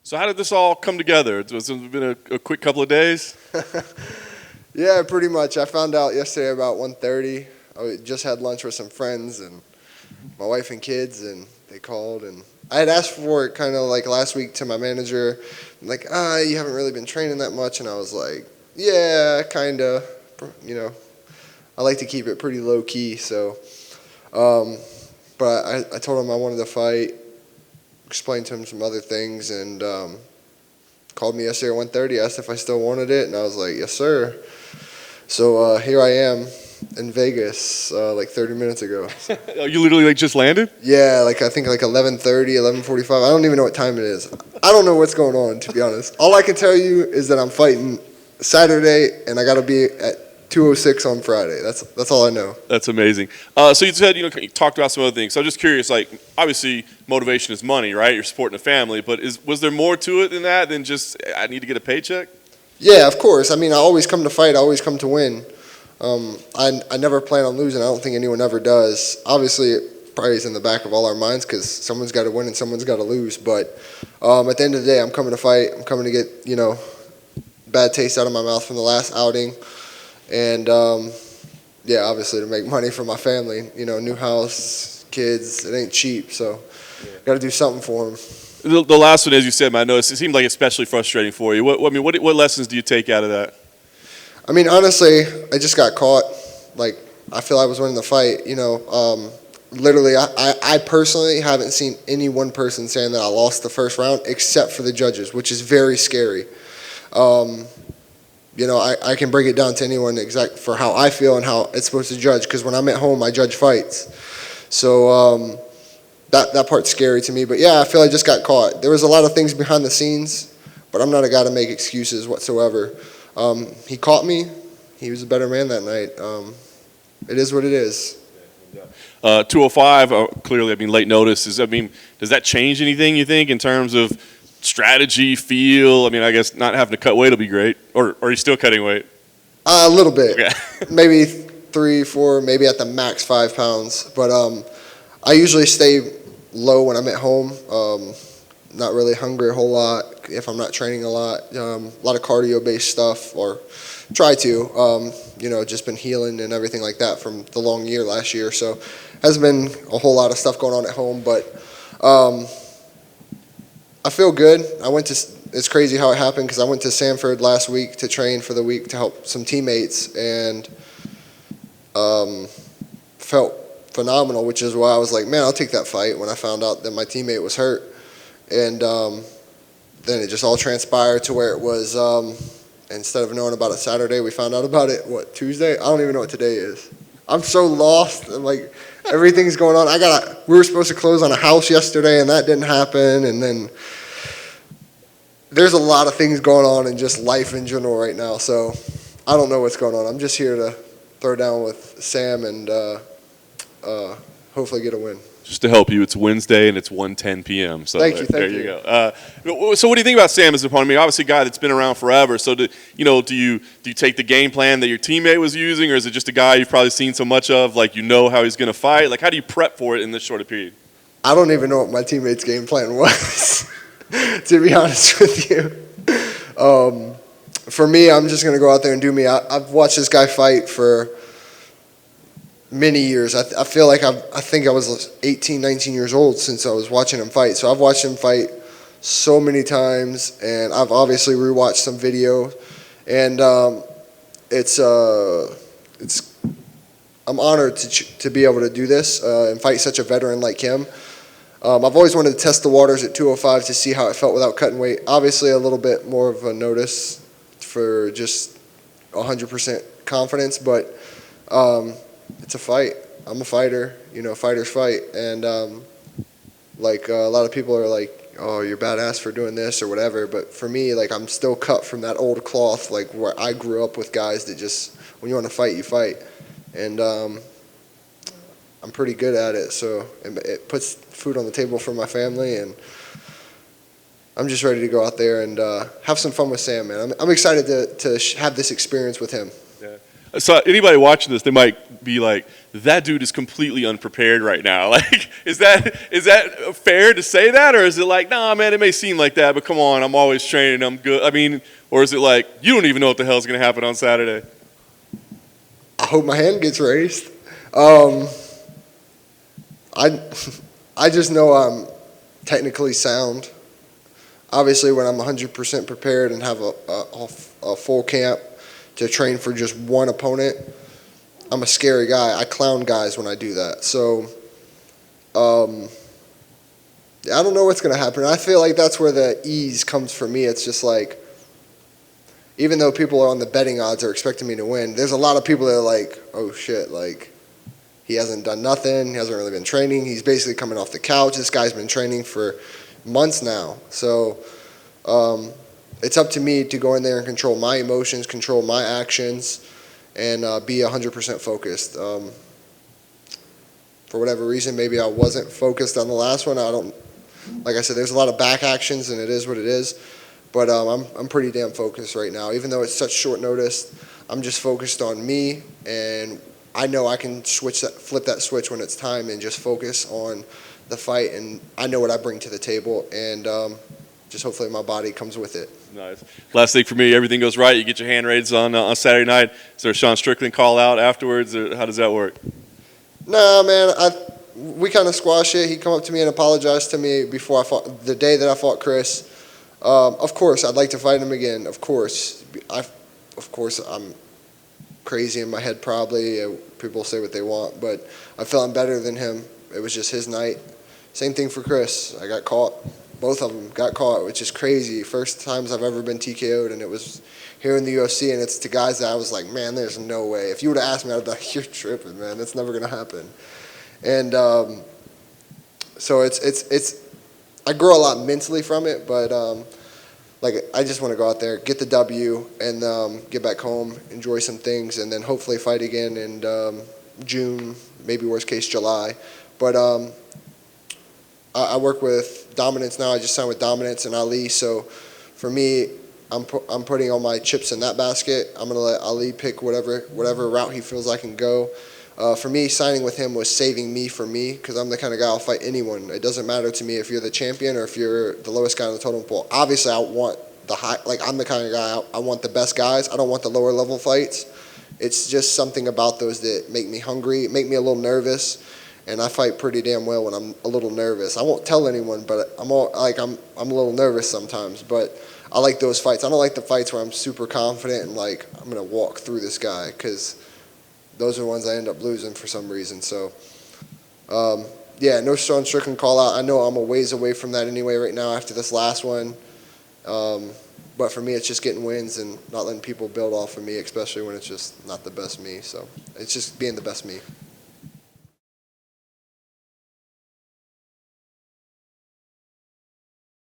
So how did this all come together? Has it been a quick couple of days? Yeah, pretty much. I found out yesterday about 1:30. I just had lunch with some friends and my wife and kids, and they called. And I had asked for it kind of like last week to my manager, like, you haven't really been training that much. And I was like, yeah, kind of. You know, I like to keep it pretty low key. So, but I told him I wanted to fight, explained to him some other things, and called me yesterday at 1:30, asked if I still wanted it, and I was like, yes, sir. So here I am in Vegas like 30 minutes ago. You literally like just landed? Yeah, like I think like 11:30, 11:45. I don't even know what time it is. I don't know what's going on, to be honest. All I can tell you is that I'm fighting Saturday, and I got to be at 2:06 on Friday. That's all I know. That's amazing. So you said, you talked about some other things. So I'm just curious, like, obviously motivation is money, right? You're supporting a family, but was there more to it than that, than just I need to get a paycheck? Yeah, of course. I mean, I always come to fight. I always come to win. I never plan on losing. I don't think anyone ever does. Obviously, it probably is in the back of all our minds because someone's got to win and someone's got to lose. But at the end of the day, I'm coming to fight. I'm coming to get, bad taste out of my mouth from the last outing. And, yeah, obviously to make money for my family. New house, kids, it ain't cheap. So got to do something for them. The last one, as you said, I noticed, it seemed like especially frustrating for you. What lessons do you take out of that? I mean, honestly, I just got caught. Like, I feel I was winning the fight. Literally, I personally haven't seen any one person saying that I lost the first round except for the judges, which is very scary. I can break it down to anyone exact for how I feel and how it's supposed to judge, because when I'm at home, I judge fights. So that part's scary to me. But, yeah, I feel I just got caught. There was a lot of things behind the scenes, but I'm not a guy to make excuses whatsoever. He caught me. He was a better man that night. It is what it is. 205, clearly, late notice. Does that change anything, you think, in terms of strategy, feel? I guess not having to cut weight will be great. Or are you still cutting weight? A little bit. Okay. Maybe 3, 4, maybe at the max 5 pounds. But I usually stay low when I'm at home. Not really hungry a whole lot if I'm not training a lot. A lot of cardio-based stuff, or try to. Just been healing and everything like that from the long year last year. So hasn't been a whole lot of stuff going on at home. But I feel good. It's crazy how it happened, because I went to Sanford last week to train for the week to help some teammates, and felt phenomenal, which is why I was like, man, I'll take that fight when I found out that my teammate was hurt. And then it just all transpired to where it was, instead of knowing about it Saturday, we found out about it, Tuesday? I don't even know what today is. I'm so lost. I'm like, everything's going on. We were supposed to close on a house yesterday, and that didn't happen. And then there's a lot of things going on in just life in general right now. So I don't know what's going on. I'm just here to throw down with Sam and hopefully get a win. Just to help you, it's Wednesday and it's 1:10 p.m. So thank you. There you go. So what do you think about Sam as an opponent? Obviously a guy that's been around forever. So do you take the game plan that your teammate was using, or is it just a guy you've probably seen so much of, like how he's going to fight? Like, how do you prep for it in this short period? I don't even know what my teammate's game plan was, to be honest with you. For me, I'm just going to go out there and do me. I've watched this guy fight for many years. I feel like I think I was 18, 19 years old since I was watching him fight. So I've watched him fight so many times, and I've obviously rewatched some video. And I'm honored to be able to do this and fight such a veteran like him. I've always wanted to test the waters at 205 to see how it felt without cutting weight. Obviously, a little bit more of a notice for just 100% confidence, but it's a fight. I'm a fighter. Fighters fight. And a lot of people are like, oh, you're badass for doing this or whatever. But for me, I'm still cut from that old cloth, where I grew up with guys that just, when you want to fight, you fight. And I'm pretty good at it. So it puts food on the table for my family. And I'm just ready to go out there and have some fun with Sam, man. I'm excited to have this experience with him. Yeah. So anybody watching this, they might be like, that dude is completely unprepared right now. Like, is that fair to say that? Or is it like, nah, man, it may seem like that, but come on, I'm always training, I'm good. I mean, or is it like, you don't even know what the hell is going to happen on Saturday? I hope my hand gets raised. I just know I'm technically sound. Obviously, when I'm 100% prepared and have a full camp to train for just one opponent, I'm a scary guy. I clown guys when I do that. So, I don't know what's going to happen. I feel like that's where the ease comes for me. It's just like, even though people are on the betting odds are expecting me to win, there's a lot of people that are like, oh shit, like, he hasn't done nothing. He hasn't really been training. He's basically coming off the couch. This guy's been training for months now. So it's up to me to go in there and control my emotions, control my actions, and be 100% focused. For whatever reason, maybe I wasn't focused on the last one. Like I said, there's a lot of back actions, and it is what it is. But I'm pretty damn focused right now. Even though it's such short notice, I'm just focused on me, and I know I can flip that switch when it's time and just focus on the fight, and I know what I bring to the table, and just hopefully my body comes with it. Nice. Last thing for me, everything goes right. You get your hand raised on Saturday night. Is there a Sean Strickland call out afterwards, or how does that work? Nah, man. We kind of squashed it. He come up to me and apologized to me before I fought, the day that I fought Chris. Of course, I'd like to fight him again. Of course, I'm crazy in my head probably. People say what they want, but I feel I'm better than him. It was just his night. Same thing for Chris. I got caught. Both of them got caught, which is crazy. First times I've ever been TKO'd, and it was here in the UFC, and it's to guys that I was like, man, there's no way. If you would have asked me, I'd be like, you're tripping, man. That's never going to happen. And so it's I grow a lot mentally from it, but I just want to go out there, get the W, and get back home, enjoy some things, and then hopefully fight again in June, maybe worst case July. But I work with Dominance now. I just signed with Dominance and Ali. So for me, I'm putting all my chips in that basket. I'm gonna let Ali pick whatever route he feels I can go. For me, signing with him was saving me for me, because I'm the kind of guy I'll fight anyone. It doesn't matter to me if you're the champion or if you're the lowest guy on the totem pole. Obviously, I want the high. Like, I'm the kind of guy I want the best guys. I don't want the lower level fights. It's just something about those that make me hungry, make me a little nervous, and I fight pretty damn well when I'm a little nervous. I won't tell anyone, but I'm a little nervous sometimes. But I like those fights. I don't like the fights where I'm super confident and like I'm gonna walk through this guy, because those are the ones I end up losing for some reason. So, yeah, no Sean Strickland call out. I know I'm a ways away from that anyway right now after this last one. But for me, it's just getting wins and not letting people build off of me, especially when it's just not the best me. So it's just being the best me.